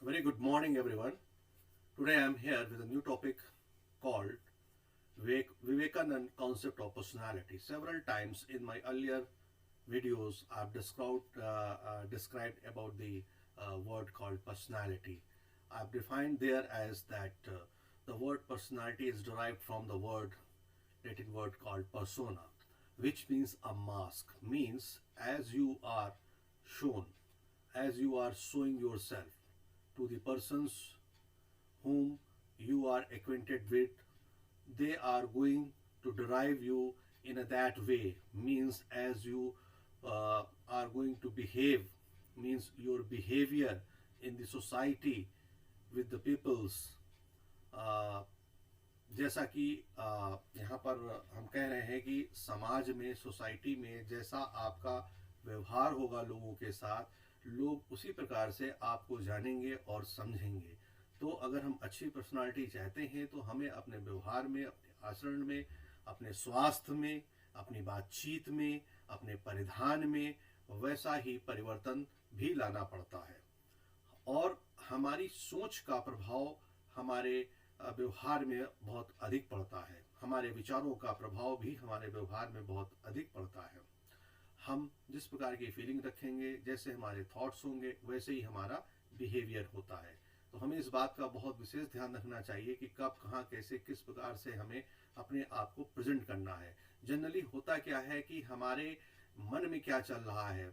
Very good morning, everyone. Today I am here with a new topic called Vivekanand concept of personality. Several times in my earlier videos, I've described about the word called personality. I've defined there as that the word personality is derived from the Latin word called persona, which means a mask. Means as you are shown, as you are showing yourself to the persons whom you are acquainted with, they are going to derive you in a that way. Means as you are going to behave, means your behavior in the society with the peoples, uh, जैसा कि यहाँ पर हम कह रहे हैं कि समाज में, सोसाइटी में जैसा आपका व्यवहार होगा लोगों के साथ, लोग उसी प्रकार से आपको जानेंगे और समझेंगे। तो अगर हम अच्छी पर्सनालिटी चाहते हैं तो हमें अपने व्यवहार में, अपने आचरण में, अपने स्वास्थ्य में, अपनी बातचीत में, अपने परिधान में वैसा ही परिवर्तन भी लाना पड़ता है। और हमारी सोच का प्रभाव हमारे व्यवहार में बहुत अधिक पड़ता है। हमारे विचारों का प्रभाव भी हमारे व्यवहार में बहुत अधिक पड़ता है। हम जिस प्रकार की फीलिंग रखेंगे, जैसे हमारे थॉट्स होंगे, वैसे ही हमारा बिहेवियर होता है। तो हमें इस बात का बहुत विशेष ध्यान रखना चाहिए कि कब, कहाँ, कैसे, किस प्रकार से हमें अपने आप को प्रेजेंट करना है। जनरली होता क्या है कि हमारे मन में क्या चल रहा है,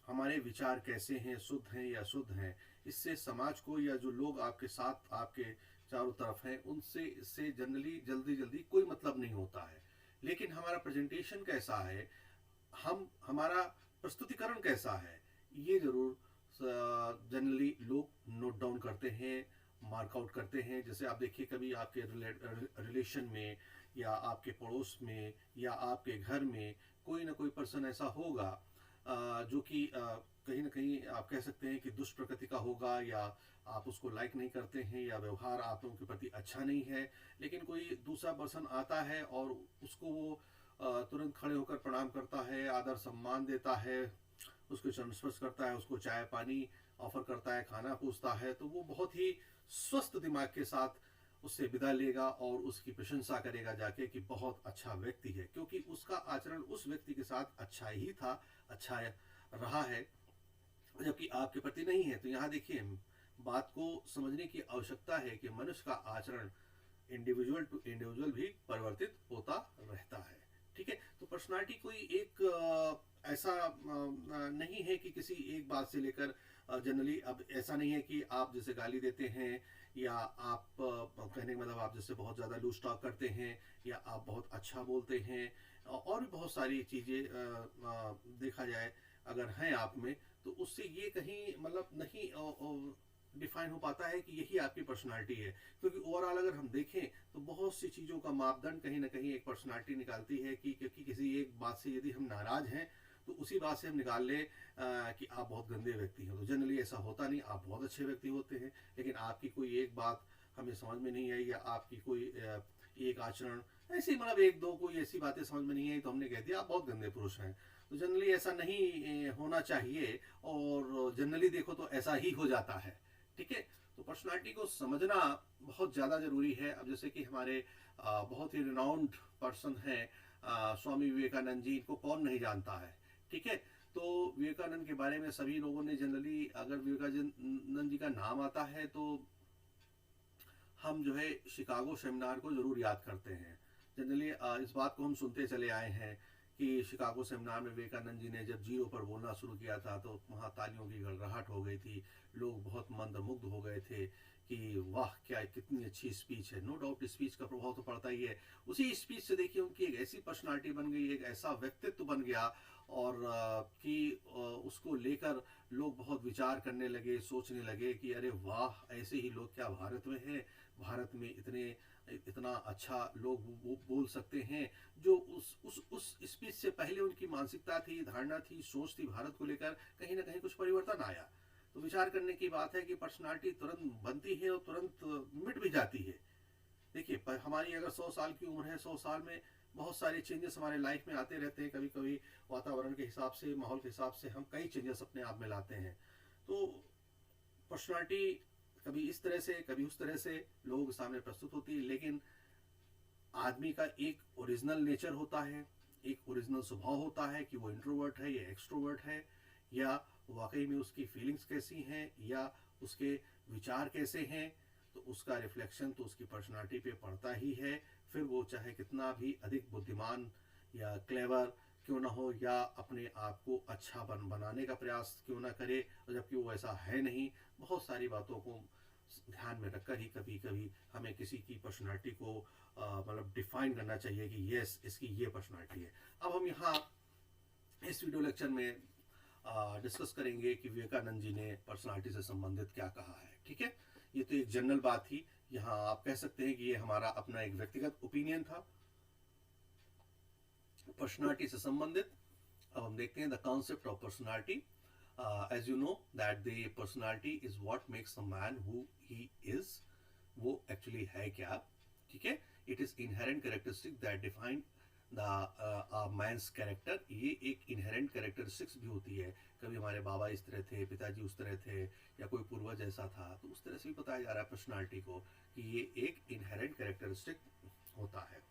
हमारे विचार कैसे हैं, शुद्ध हैं या अशुद्ध हैं, इससे समाज को या जो लोग आपके साथ, आपके चारों तरफ हैं, उनसे इससे जनरली जल्दी जल्दी कोई मतलब नहीं होता है। लेकिन हमारा प्रेजेंटेशन कैसा है, हम हमारा प्रस्तुतिकरण कैसा है, ये जरूर जनरली लोग नोट डाउन करते हैं, मार्कआउट करते हैं। जैसे आप देखिए, कभी आपके रिलेशन में या आपके पड़ोस में या आपके घर में कोई ना कोई पर्सन ऐसा होगा जो कि कहीं ना कहीं आप कह सकते हैं कि दुष्ट प्रकृति का होगा, या आप उसको लाइक नहीं करते हैं, या व्यवहार आप लोगों के प्रति अच्छा नहीं है। लेकिन कोई दूसरा पर्सन आता है और उसको वो तुरंत खड़े होकर प्रणाम करता है, आदर सम्मान देता है, उसको चरण स्पर्श करता है, उसको चाय पानी ऑफर करता है, खाना पूछता है, तो वो बहुत ही स्वस्थ दिमाग के साथ उससे विदा लेगा और उसकी प्रशंसा करेगा जाके कि बहुत अच्छा व्यक्ति है, क्योंकि उसका आचरण उस व्यक्ति के साथ अच्छा ही था, अच्छा रहा है, जबकि आपके प्रति नहीं है। तो यहाँ देखिए, बात को समझने की आवश्यकता है कि मनुष्य का आचरण इंडिविजुअल टू इंडिविजुअल भी परिवर्तित होता रहता है। ठीक है। तो पर्सनालिटी कोई एक ऐसा नहीं है कि किसी एक बात से लेकर जनरली अब ऐसा नहीं है कि आप जैसे गाली देते हैं, या आप कहने का मतलब आप जैसे बहुत ज़्यादा लूज टॉक करते हैं, या आप बहुत अच्छा बोलते हैं, और भी बहुत सारी चीज़ें देखा जाए अगर हैं आप में, तो उससे ये कहीं मतलब नहीं डिफाइन हो पाता है कि यही आपकी पर्सनालिटी है। क्योंकि ओवरऑल अगर हम देखें तो बहुत सी चीज़ों का मापदंड कहीं ना कहीं एक पर्सनालिटी निकालती है कि क्योंकि किसी एक बात से यदि हम नाराज हैं तो उसी बात से हम निकाल ले कि आप बहुत गंदे व्यक्ति हैं। तो जनरली ऐसा होता नहीं, आप बहुत अच्छे व्यक्ति होते हैं। लेकिन आपकी कोई एक बात हमें समझ में नहीं आई, या आपकी कोई एक आचरण ऐसी, मतलब एक दो कोई ऐसी बातें समझ में नहीं आई, तो हमने कह दिया आप बहुत गंदे पुरुष हैं। तो जनरली ऐसा नहीं होना चाहिए, और जनरली देखो तो ऐसा ही हो जाता है। ठीक है। तो पर्सनालिटी को समझना बहुत ज़्यादा ज़रूरी है। अब जैसे कि हमारे बहुत ही रिनाउंड पर्सन हैं स्वामी विवेकानंद जी, इनको कौन नहीं जानता है। ठीक है। तो विवेकानंद के बारे में सभी लोगों ने जनरली, अगर विवेकानंद जी का नाम आता है तो हम जो है शिकागो सेमिनार को ज़रूर याद करते हैं। जनरली इस बात को हम सुनते चले आए हैं कि शिकागो सेमिनार में विवेकानंद जी ने जब जीरो पर बोलना शुरू किया था तो वहाँ तालियों की गड़गड़ाहट हो गई थी। लोग बहुत मंत्रमुग्ध हो गए थे कि वाह, क्या कितनी अच्छी स्पीच है। नो डाउट स्पीच का प्रभाव तो पड़ता ही है। उसी स्पीच से देखिए उनकी एक ऐसी पर्सनालिटी बन गई, एक ऐसा व्यक्तित्व बन गया, और कि उसको लेकर लोग बहुत विचार करने लगे, सोचने लगे कि अरे वाह, ऐसे ही लोग क्या भारत में हैं। भारत में इतना अच्छा लोग वो बोल सकते हैं। जो उस स्पीच से पहले उनकी मानसिकता थी, धारणा थी, सोच थी भारत को लेकर, कहीं ना कहीं कुछ परिवर्तन आया। तो विचार करने की बात है कि पर्सनालिटी तुरंत बनती है और तुरंत मिट भी जाती है। देखिए, पर हमारी अगर 100 साल की उम्र है, 100 साल में बहुत सारे चेंजेस हमारे लाइफ में आते रहते हैं। कभी कभी वातावरण के हिसाब से, माहौल के हिसाब से हम कई चेंजेस अपने आप में लाते हैं। तो पर्सनालिटी कभी इस तरह से कभी उस तरह से लोगों के सामने प्रस्तुत होती है, लेकिन आदमी का एक ओरिजिनल नेचर होता है, एक ओरिजिनल स्वभाव होता है कि वो इंट्रोवर्ट है या एक्सट्रोवर्ट है, या वाकई में उसकी फीलिंग्स कैसी हैं या उसके विचार कैसे हैं, तो उसका रिफ्लेक्शन तो उसकी पर्सनालिटी पे पड़ता ही है। फिर वो चाहे कितना भी अधिक बुद्धिमान या क्लेवर क्यों ना हो, या अपने आप को अच्छा बनाने का प्रयास क्यों ना करे, जबकि वो ऐसा है नहीं। बहुत सारी बातों को ध्यान में रखकर ही कभी कभी हमें किसी की पर्सनालिटी को मतलब डिफाइन करना चाहिए कि यस, इसकी ये पर्सनालिटी है। अब हम यहाँ इस वीडियो लेक्चर में डिस्कस करेंगे कि विवेकानंद जी ने पर्सनालिटी से संबंधित क्या कहा है। ठीक है, ये तो एक जनरल बात थी। यहाँ आप कह सकते हैं कि ये हमारा अपना एक व्यक्तिगत ओपिनियन था पर्सनालिटी से संबंधित। अब हम देखते हैं the concept of personality. As you know that the personality is what makes a man who he is. वो एक्चुअली है क्या? ठीक है, it is inherent characteristic that define the man's character. ये एक इनहेरेंट कैरेक्टरिस्टिक्स भी होती है। कभी हमारे बाबा इस तरह थे, पिताजी उस तरह थे, या कोई पूर्वज ऐसा था, तो उस तरह से भी बताया जा रहा है पर्सनालिटी को कि ये एक इनहेरेंट कैरेक्टरिस्टिक होता है।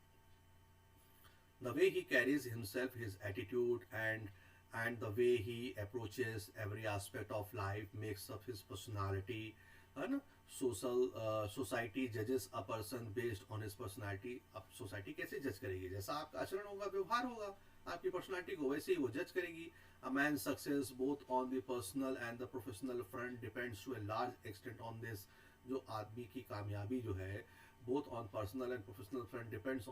The way he carries himself, his attitude, and the way he approaches every aspect of life makes up his personality, है ना। सोसाइटी जजेस a person based on his personality. अब सोसाइटी कैसे जज करेगी? जैसा आपका आचरण होगा, व्यवहार होगा, आपकी पर्सनालिटी को वैसे ही वो जज करेगी। A man success both on the personal and the professional front depends to a large extent on this. जो आदमी की कामयाबी जो है both on personal and professional front depends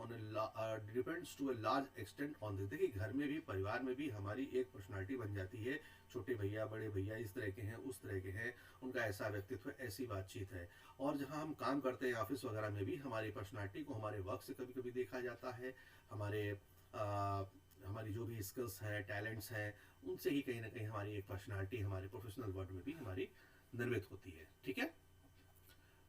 to a large extent on this. देखिए, घर में भी, परिवार में भी हमारी एक पर्सनालिटी बन जाती है। छोटे भैया, बड़े भैया इस तरह के हैं, उस तरह के हैं, उनका ऐसा व्यक्तित्व, ऐसी बातचीत है। और जहाँ हम काम करते हैं, ऑफिस वगैरह में भी हमारी पर्सनालिटी को हमारे वर्क से कभी कभी देखा जाता है। हमारी जो भी स्किल्स हैं, टैलेंट्स हैं, उनसे ही कहीं ना कहीं हमारी एक पर्सनालिटी हमारे प्रोफेशनल वर्ल्ड में भी हमारी निर्मित होती है। ठीक है,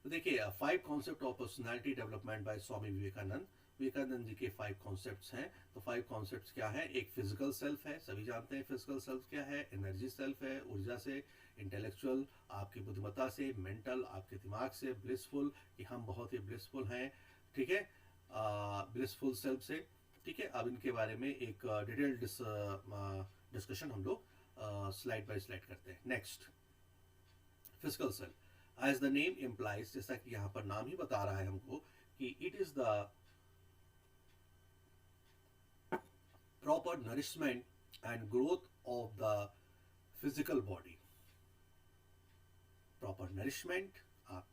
तो देखिए 5 concept of personality development by Swami Vivekananda. Vivekananda ji के 5 कॉन्सेप्ट्स हैं। तो 5 कॉन्सेप्ट्स क्या है? एक फिजिकल सेल्फ है, सभी जानते हैं फिजिकल सेल्फ क्या है। एनर्जी सेल्फ है, ऊर्जा से। इंटेलेक्चुअल, आपकी बुद्धिमत्ता से। मेंटल, आपके दिमाग से। ब्लिसफुल, कि हम बहुत ही ब्लिसफुल हैं। ठीक है, ब्लिसफुल सेल्फ से। ठीक है, अब इनके बारे में एक डिटेल डिस्कशन हम लोग स्लाइड बाय स्लाइड करते हैं। Next, physical self. As the name implies, जैसा कि यहाँ पर नाम ही बता रहा है हमको कि it is the proper nourishment and growth of the physical body. Proper nourishment, आप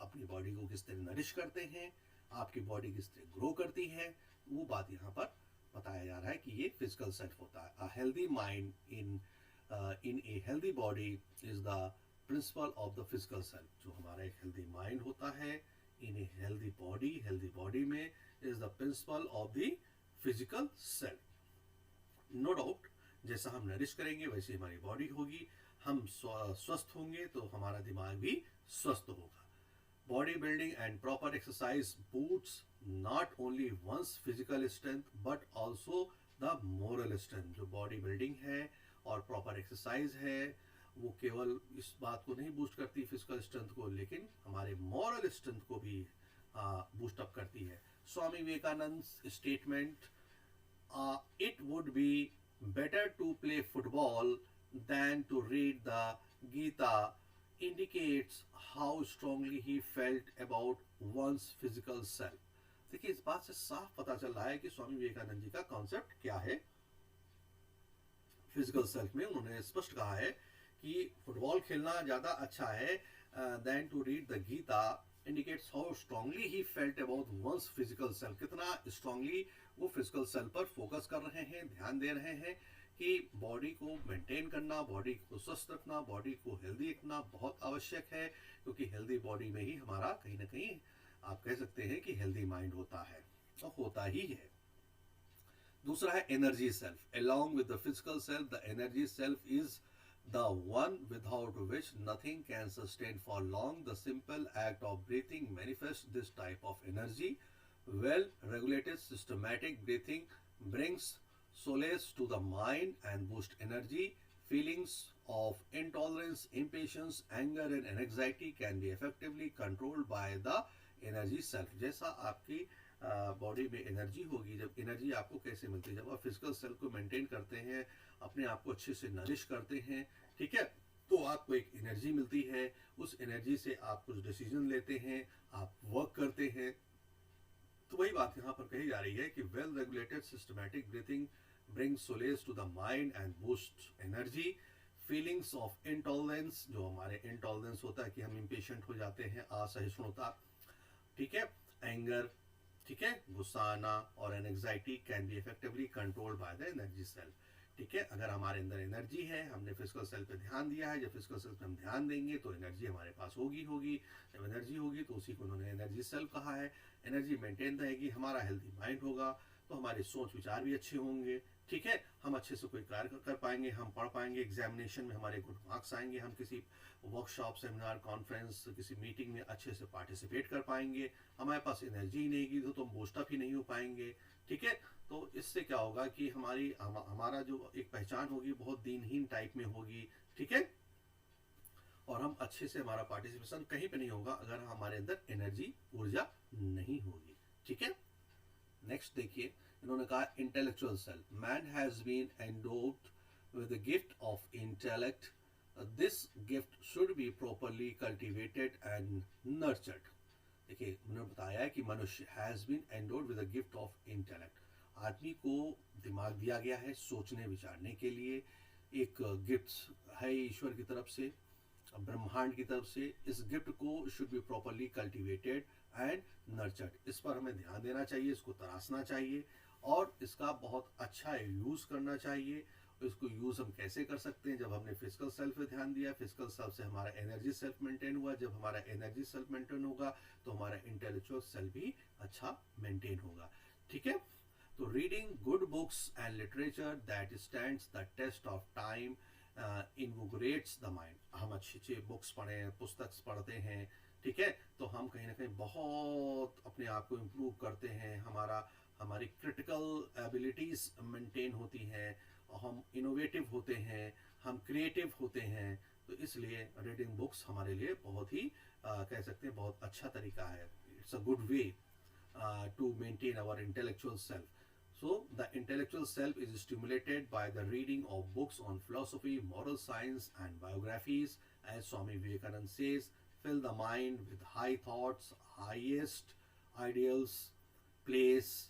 अपनी बॉडी को किस तरह नरिश करते हैं, आपकी बॉडी किस तरह ग्रो करती है, वो बात यहाँ पर बताया जा रहा है कि ये फिजिकल सेल्फ होता है। A healthy mind in a healthy body is the principle of the physical self. जो हमारा एक हेल्दी माइंड होता है इन ए हेल्दी बॉडी में is the principle of the physical self. No doubt, जैसा हम नरिश करेंगे वैसे हमारी बॉडी होगी। हम स्वस्थ होंगे तो हमारा दिमाग भी स्वस्थ होगा। Body building and proper exercise boosts not only one's physical strength but also the moral strength. जो बॉडी बिल्डिंग है और प्रॉपर एक्सरसाइज है, वो केवल इस बात को नहीं बूस्ट करती फिजिकल स्ट्रेंथ को, लेकिन हमारे मॉरल स्ट्रेंथ को भी बूस्ट अप करती है। Swami Vivekananda statement, it would be better to play football than to read the Gita indicates how strongly he felt about one's physical self. देखिए, इस बात से साफ पता चल रहा है कि स्वामी विवेकानंद जी का कॉन्सेप्ट क्या है फिजिकल सेल्फ में। उन्होंने स्पष्ट कहा है कि फुटबॉल खेलना ज़्यादा अच्छा है than to read the Gita indicates how strongly he felt about one's physical self. कितना स्ट्रांगली वो फिजिकल सेल्फ पर फोकस कर रहे हैं, ध्यान दे रहे हैं कि बॉडी को मेंटेन करना, बॉडी को स्वस्थ रखना, बॉडी को हेल्दी रखना बहुत आवश्यक है, क्योंकि हेल्दी बॉडी में ही हमारा कहीं ना कहीं आप कह सकते हैं कि हेल्दी माइंड होता है, और होता ही है। दूसरा है energy self. Along with the physical self, the energy self is the one without which nothing can sustain for long. The simple act of breathing manifests this type of energy. Well regulated systematic breathing brings solace to the mind and boosts energy. Feelings of intolerance, impatience, anger and anxiety can be effectively controlled by the energy self. जैसा आपकी body में energy होगी, जब energy आपको कैसे मिलती है, जब आप फिजिकल सेल्फ को मेंटेन करते हैं, अपने आप को अच्छे से नरिश करते हैं, ठीक है, तो आपको एक एनर्जी मिलती है। उस एनर्जी से आप कुछ डिसीजन लेते हैं, आप वर्क करते हैं। तो वही बात यहाँ पर कही जा रही है कि well regulated systematic breathing bring solace to the mind and boost energy. Feelings of intolerance, जो हमारे इंटॉलरेंस होता है कि हम इम्पेशेंट हो जाते हैं, असहिष्णुता, ठीक है, एंगर, ठीक है, गुस्सा आना और anxiety can be effectively controlled by the energy self. ठीक है, अगर हमारे अंदर एनर्जी है, हमने फिजिकल सेल्फ पे ध्यान दिया है, जब फिजिकल सेल्फ पे हम ध्यान देंगे तो एनर्जी हमारे पास होगी। जब एनर्जी होगी तो उसी को उन्होंने एनर्जी सेल्फ कहा है। एनर्जी मेंटेन रहेगी, हमारा हेल्दी माइंड होगा, तो हमारे सोच विचार भी अच्छे होंगे, ठीक है, हम अच्छे से कोई कार्य कर पाएंगे, हम पढ़ पाएंगे, एग्जामिनेशन में हमारे गुड मार्क्स आएंगे, हम किसी वर्कशॉप, सेमिनार, कॉन्फ्रेंस, किसी मीटिंग में अच्छे से पार्टिसिपेट कर पाएंगे। हमारे पास एनर्जी ही नहीं की तो हम बूस्टअप ही नहीं हो पाएंगे, ठीक है। तो इससे क्या होगा कि हमारा जो एक पहचान होगी बहुत दीनहीन टाइप में होगी, ठीक है, और हम अच्छे से, हमारा पार्टिसिपेशन कहीं पे नहीं होगा अगर हमारे अंदर एनर्जी, ऊर्जा नहीं होगी, ठीक है। नेक्स्ट देखिए, इन्होंने कहा intellectual self, man has been endowed with the gift of intellect, this gift should be properly cultivated and nurtured. देखिए, उन्होंने बताया कि मनुष्य has been endowed with the gift of intellect, आदमी को दिमाग दिया गया है सोचने विचारने के लिए, एक गिफ्ट है ईश्वर की तरफ से, ब्रह्मांड की तरफ से। इस गिफ्ट को should be properly cultivated and nurtured, इस पर हमें ध्यान देना चाहिए, इसको तराशना चाहिए और इसका बहुत अच्छा यूज़ करना चाहिए। इसको यूज़ हम कैसे कर सकते हैं? जब हमने फिजिकल सेल्फ पे ध्यान दिया, फिजिकल सेल्फ से हमारा एनर्जी सेल्फ मेंटेन हुआ, जब हमारा एनर्जी सेल्फ मेंटेन होगा तो हमारा इंटेलेक्चुअल सेल्फ भी अच्छा मेंटेन होगा, ठीक है। तो reading good books and literature that stands the test of time invigorates the mind. हम अच्छी अच्छी बुक्स पढ़ें, पुस्तक पढ़ते हैं, ठीक है, तो हम कहीं ना कहीं बहुत अपने आप को इम्प्रूव करते हैं, हमारी क्रिटिकल एबिलिटीज़ मेंटेन होती हैं, हम इनोवेटिव होते हैं, हम क्रिएटिव होते हैं। तो इसलिए रीडिंग बुक्स हमारे लिए बहुत ही कह सकते हैं बहुत अच्छा तरीका है। It's a good way to maintain our intellectual self. So the intellectual self is stimulated by the reading of books on philosophy, moral science and biographies. As Swami Vivekananda says, fill the mind with high thoughts, highest ideals, place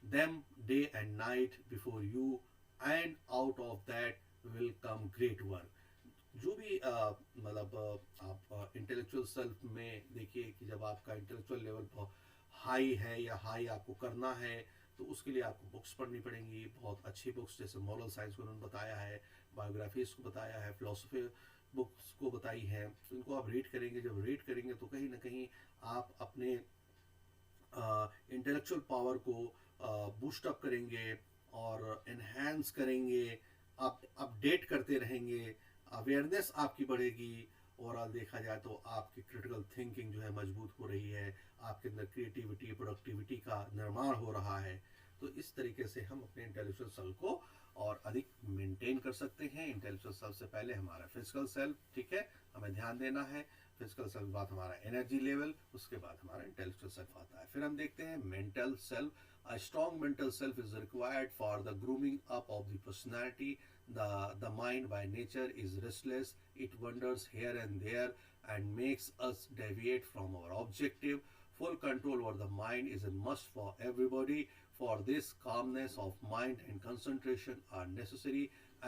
them day and night before you, and out of that will come great work. जो भी मतलब आप intellectual self में देखिए कि जब आपका intellectual level high है या हाई आपको करना है तो उसके लिए आपको बुक्स पढ़नी पड़ेंगी, बहुत अच्छी बुक्स, जैसे मॉरल साइंस को उन्होंने बताया है, बायोग्राफीज को बताया है, फिलोसफी बुक्स को बताई है। तो इनको आप रीड करेंगे, जब रीड करेंगे तो कहीं ना कहीं आप अपने इंटेलेक्चुअल पावर को बूस्टअप करेंगे और एनहेंस करेंगे, आप अपडेट करते रहेंगे, अवेयरनेस आपकी बढ़ेगी। ओवरऑल देखा जाए तो आपकी क्रिटिकल थिंकिंग जो है मजबूत हो रही है, आपके अंदर क्रिएटिविटी, प्रोडक्टिविटी का निर्माण हो रहा है। तो इस तरीके से हम अपने इंटेलेक्चुअल सेल्फ को और अधिक मेंटेन कर सकते हैं। इंटेलेक्चुअल सेल्फ से पहले हमारा फिजिकल सेल्फ, ठीक है, हमें ध्यान देना है। फिजिकल सेल्फ बाद हमारा एनर्जी लेवल, उसके बाद हमारा इंटेलेक्चुअल सेल्फ आता है। फिर हम देखते हैं mental self. A strong mental self is required for the grooming up of the personality. The mind by nature is restless. It wanders here and there and makes us deviate from our objective. Full control over the mind is a must for everybody. For this, calmness of mind and concentration are necessary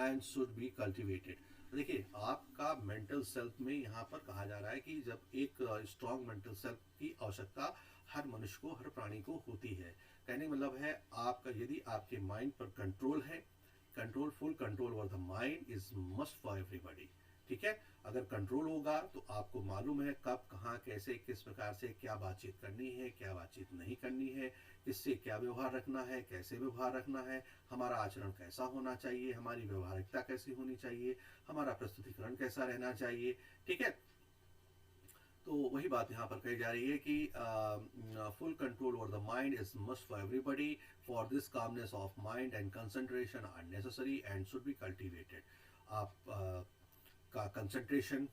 and should be cultivated. देखिए, आपका mental self में यहाँ पर कहा जा रहा है कि जब एक स्ट्रॉन्ग मेंटल सेल्फ की आवश्यकता हर मनुष्य को, हर प्राणी को होती है। कहने का मतलब है आपका, यदि आपके माइंड पर कंट्रोल है, control, full control over the mind is must for everybody, ठीक है। अगर कंट्रोल होगा तो आपको मालूम है कब, कहाँ, कैसे, किस प्रकार से क्या बातचीत करनी है, क्या बातचीत नहीं करनी है, किससे क्या व्यवहार रखना है, कैसे व्यवहार रखना है, हमारा आचरण कैसा होना चाहिए, हमारी व्यवहारिकता कैसी होनी चाहिए, हमारा प्रस्तुतिकरण कैसा रहना चाहिए, ठीक है। तो वही बात यहाँ पर कही जा रही है कि full control over the mind is must for everybody. For this calmness of mind and concentration are necessary and should be cultivated. आप आपका कंसंट्रेशन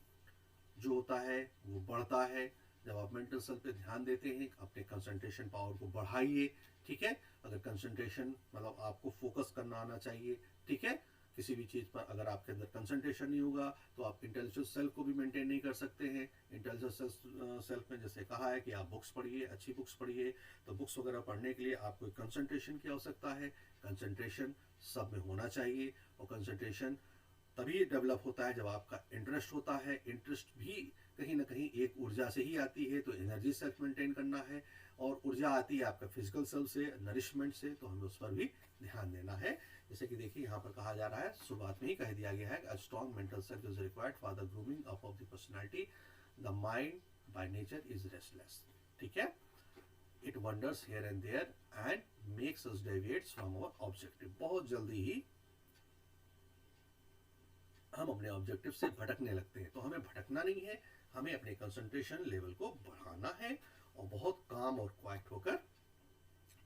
जो होता है वो बढ़ता है। जब आप मेंटल सेल्फ पे ध्यान देते हैं अपने कंसंट्रेशन पावर को बढ़ाइए, ठीक है। अगर कंसंट्रेशन मतलब आपको फोकस करना आना चाहिए, ठीक है। किसी भी चीज़ पर अगर आपके अंदर कंसंट्रेशन नहीं होगा तो आप इंटेलिजेंट सेल्फ को भी मेंटेन नहीं कर सकते हैं। इंटेलिजेंट सेल्फ में जैसे कहा है कि आप बुक्स पढ़िए, अच्छी बुक्स पढ़िए, तो बुक्स वगैरह पढ़ने के लिए आपको कंसंट्रेशन की आवश्यकता है। कंसंट्रेशन सब में होना चाहिए, और कंसंट्रेशन तभी डेवलप होता है जब आपका इंटरेस्ट होता है। इंटरेस्ट भी कहीं ना कहीं एक ऊर्जा से ही आती है, तो एनर्जी सेल्फ मेंटेन करना है, और ऊर्जा आती है आपका फिजिकल सेल्फ से, नरिशमेंट से, तो हमें उस पर भी ध्यान देना है। जैसे कि देखिए यहाँ पर कहा जा रहा है, शुरुआत में ही कह दिया गया है, a strong mental self is required for the grooming up of the personality. The mind by nature is restless, ठीक है। It wanders here and there and makes us deviates from our objective. बहुत जल्दी ही हम अपने objective से भटकने लगते हैं, तो हमें भटकना नहीं है, हमें अपने कंसंट्रेशन लेवल को बढ़ाना है, और बहुत काम और क्वाइट होकर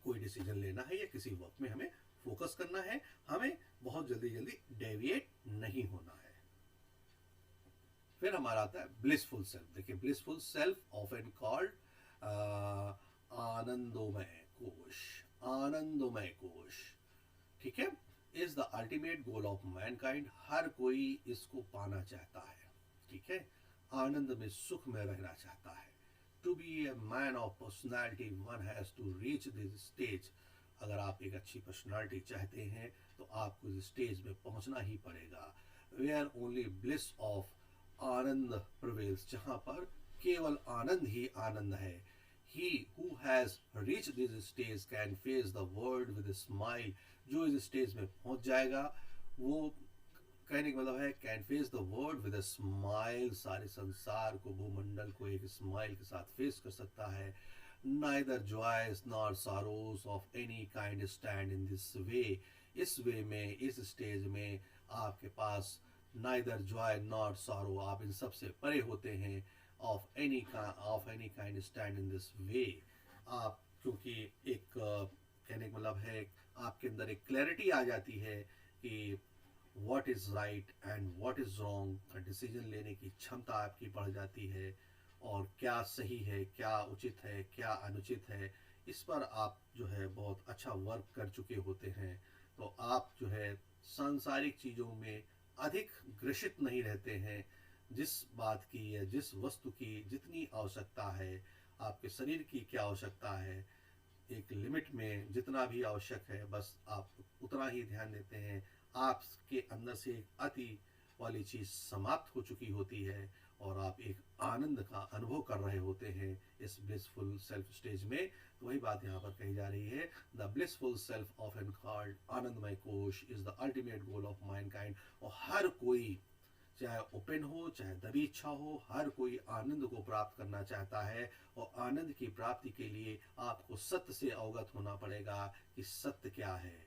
कोई डिसीजन लेना है, या किसी वर्क में हमें फोकस करना है। हमें बहुत जल्दी जल्दी डेविएट नहीं होना है। फिर हमारा आता है ब्लिसफुल सेल्फ। देखिए, ब्लिसफुल सेल्फ ऑफन कॉल्ड आनंदोमय कोश, आनंदोमय कोश, ठीक है, is the ultimate goal of mankind. हर कोई इसको पाना चाहता है, ठीक है, आनंद में, सुख में रहना चाहता है। To be a man of personality one has to reach this stage. अगर आप एक अच्छी पर्सनालिटी चाहते हैं तो आपको इस स्टेज में पहुंचना ही पड़ेगा। Where only bliss of ananda prevails, जहां पर केवल आनंद ही आनंद है। He who has reached this stage can face the world with a smile। जो इस स्टेज में पहुंच जाएगा वो, कहने का मतलब है, can face the world with a smile. सारे संसार को, भूमंडल को एक स्माइल के साथ फेस कर सकता है। Neither joys nor sorrows of any kind stand in this way. इस वे में, इस स्टेज में आपके पास नाइदर जॉय नॉर सॉरो, आप इन सब से परे होते हैं। Of any kind stand in this way. आप क्योंकि एक कहने का मतलब है, आपके अंदर एक क्लैरिटी आ जाती है कि what is right and what is wrong का डिसीजन लेने की क्षमता आपकी बढ़ जाती है, और क्या सही है, क्या उचित है, क्या अनुचित है, इस पर आप जो है बहुत अच्छा वर्क कर चुके होते हैं। तो आप जो है सांसारिक चीज़ों में अधिक ग्रसित नहीं रहते हैं। जिस बात की या जिस वस्तु की जितनी आवश्यकता है, आपके शरीर की क्या आवश्यकता है, एक लिमिट में जितना भी आवश्यक है, बस आप उतना ही ध्यान देते हैं। आपके अंदर से एक अति वाली चीज़ समाप्त हो चुकी होती है, और आप एक आनंद का अनुभव कर रहे होते हैं इस ब्लिसफुल सेल्फ स्टेज में। तो वही बात यहाँ पर कही जा रही है, the blissful self often called आनंदमय कोश is the ultimate goal of mankind. और हर कोई, चाहे ओपन हो चाहे दबी इच्छा हो, हर कोई आनंद को प्राप्त करना चाहता है। और आनंद की प्राप्ति के लिए आपको सत्य से अवगत होना पड़ेगा कि सत्य क्या है,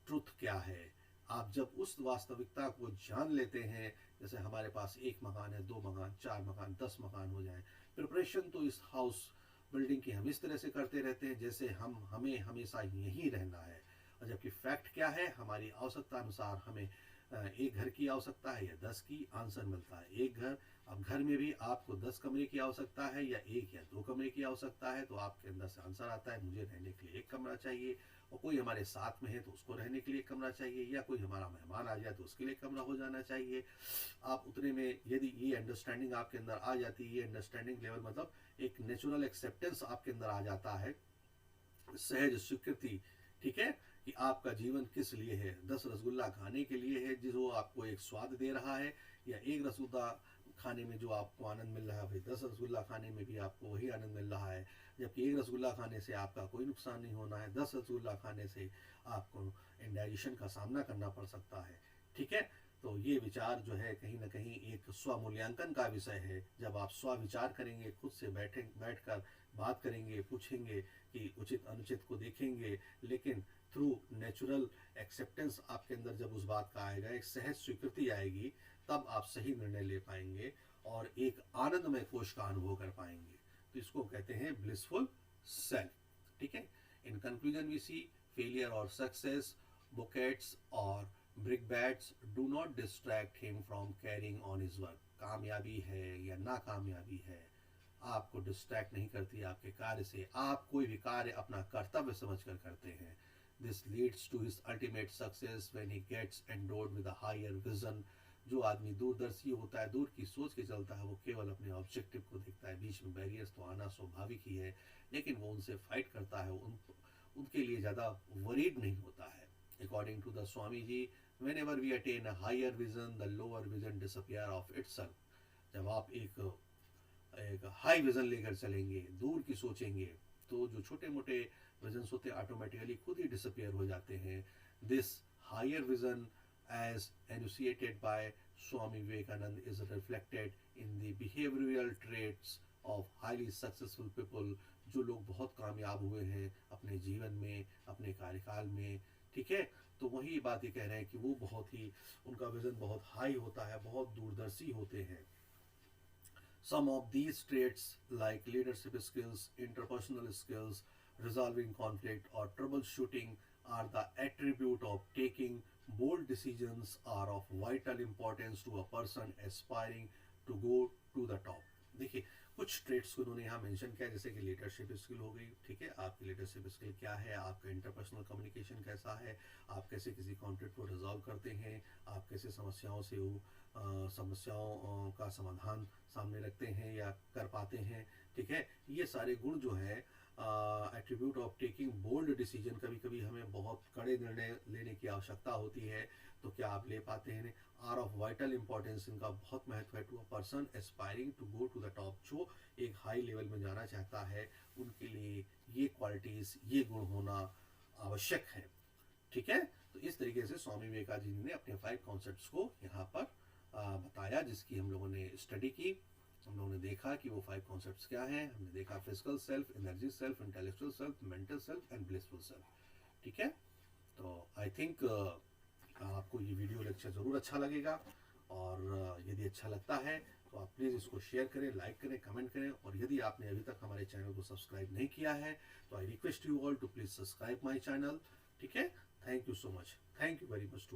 ट्रुथ क्या है। आप जब उस वास्तविकता को जान लेते हैं, जैसे हमारे पास एक मकान है, 2 मकान, 4 मकान, 10 मकान हो जाए, प्रिपरेशन तो इस हाउस बिल्डिंग की हम इस तरह से करते रहते हैं जैसे हमें हमेशा यहीं रहना है। और जबकि फैक्ट क्या है, हमारी आवश्यकता अनुसार हमें एक घर की आवश्यकता है या 10 की, आंसर मिलता है एक घर। अब घर में भी आपको 10 कमरे की आवश्यकता है या 1 या 2 कमरे की आवश्यकता है, तो आपके अंदर से आंसर आता है मुझे रहने के लिए 1 कमरा चाहिए। और कोई हमारे साथ में है तो उसको रहने के लिए 1 कमरा चाहिए, या कोई हमारा मेहमान आ जाए तो उसके लिए 1 कमरा हो जाना चाहिए। आप उतने में यदि ये अंडरस्टैंडिंग आपके अंदर आ जाती है, ये अंडरस्टैंडिंग लेवल मतलब एक नेचुरल एक्सेप्टेंस आपके अंदर आ जाता है, सहज स्वीकृति, ठीक है, कि आपका जीवन किस लिए है। 10 रसगुल्ला खाने के लिए है जो आपको एक स्वाद दे रहा है, या 1 रसगुल्ला खाने में जो आपको आनंद मिल रहा है, भाई 10 रसगुल्ला खाने में भी आपको वही आनंद मिल रहा है। जबकि 1 रसगुल्ला खाने से आपका कोई नुकसान नहीं होना है, 10 रसगुल्ला खाने से आपको इंडाइजेशन का सामना करना पड़ सकता है, ठीक है। तो ये विचार जो है कहीं ना कहीं एक स्वमूल्यांकन का विषय है। जब आप स्व-विचार करेंगे, खुद से बैठकर बात करेंगे, पूछेंगे कि उचित अनुचित को देखेंगे, लेकिन थ्रू नेचुरल एक्सेप्टेंस आपके अंदर जब उस बात का आएगा, एक सहज स्वीकृति आएगी, तब आप सही निर्णय ले पाएंगे और एक आनंदमय कोश का अनुभव कर पाएंगे। तो इसको कहते हैं ब्लिसफुल सेल्फ, ठीक है। In conclusion we see failure और सक्सेस, बुकेट्स और brickbats do not distract him from carrying on his work. कामयाबी है या नाकामयाबी है, आपको डिस्ट्रैक्ट नहीं करती आपके कार्य से। आप कोई भी कार्य अपना कर्तव्य समझकर करते हैं। This leads to his ultimate success when he gets endowed with a higher vision. जो आदमी दूरदर्शी होता है, दूर की सोच के चलता है, वो केवल अपने ऑब्जेक्टिव को देखता है। बीच में बैरियर्स तो आना स्वाभाविक ही है, लेकिन वो उनसे फाइट करता है, उनके लिए ज़्यादा वरीड नहीं होता है। According to the Swami ji, whenever we attain a higher vision the lower vision disappear of itself. जब आप एक हाई विजन लेकर चलेंगे, दूर की सोचेंगे, तो जो छोटे मोटे विजन्स होते हैं ऑटोमेटिकली खुद ही डिसअपियर हो जाते हैं। This higher vision as enunciated by Swami Vivekananda is reflected in the behavioral traits of highly successful people। जो लोग बहुत कामयाब हुए हैं अपने जीवन में, अपने कार्यकाल में, ठीक है, तो वही बात ये कह रहे हैं कि वो बहुत ही, उनका विजन बहुत हाई होता है, बहुत दूरदर्शी होते हैं। Some of these traits like leadership skills, interpersonal skills, resolving conflict or troubleshooting are the attribute of taking bold decisions are of vital importance to a person aspiring to go to the top। देखिए कुछ trades को उन्होंने यहाँ mention किया, जैसे कि leadership skill हो गई, ठीक है, आपकी लीडरशिप स्किल क्या है, आपका इंटरपर्सनल कम्युनिकेशन कैसा है, आप कैसे किसी कॉन्फ्लिक्ट को रिजॉल्व करते हैं, आप कैसे समस्याओं का समाधान सामने रखते हैं या कर पाते हैं, ठीक है। ये सारे गुण जो है attribute of taking bold decision, कभी कभी हमें बहुत कड़े निर्णय लेने की आवश्यकता होती है, तो क्या आप ले पाते हैं, आर ऑफ वाइटल इंपॉर्टेंस, इनका बहुत महत्व है to a person aspiring to go to the top. जो एक हाई लेवल में जाना चाहता है, उनके लिए ये क्वालिटीज़, ये गुण होना आवश्यक है, ठीक है। तो इस तरीके से स्वामी विवेकानंद जी ने अपने 5 कॉन्सेप्ट्स को यहाँ पर बताया, जिसकी हम लोगों ने स्टडी की। हम लोगों ने देखा कि वो 5 कॉन्सेप्ट्स क्या हैं। हमने देखा physical self, energy self, intellectual self, mental self and blissful self, ठीक है। तो आई थिंक आपको ये वीडियो लेक्चर ज़रूर अच्छा लगेगा, और यदि अच्छा लगता है तो आप प्लीज़ इसको शेयर करें, लाइक करें, कमेंट करें, और यदि आपने अभी तक हमारे चैनल को सब्सक्राइब नहीं किया है तो I request you all to please subscribe my channel, ठीक है। Thank you so much, thank you very much to all.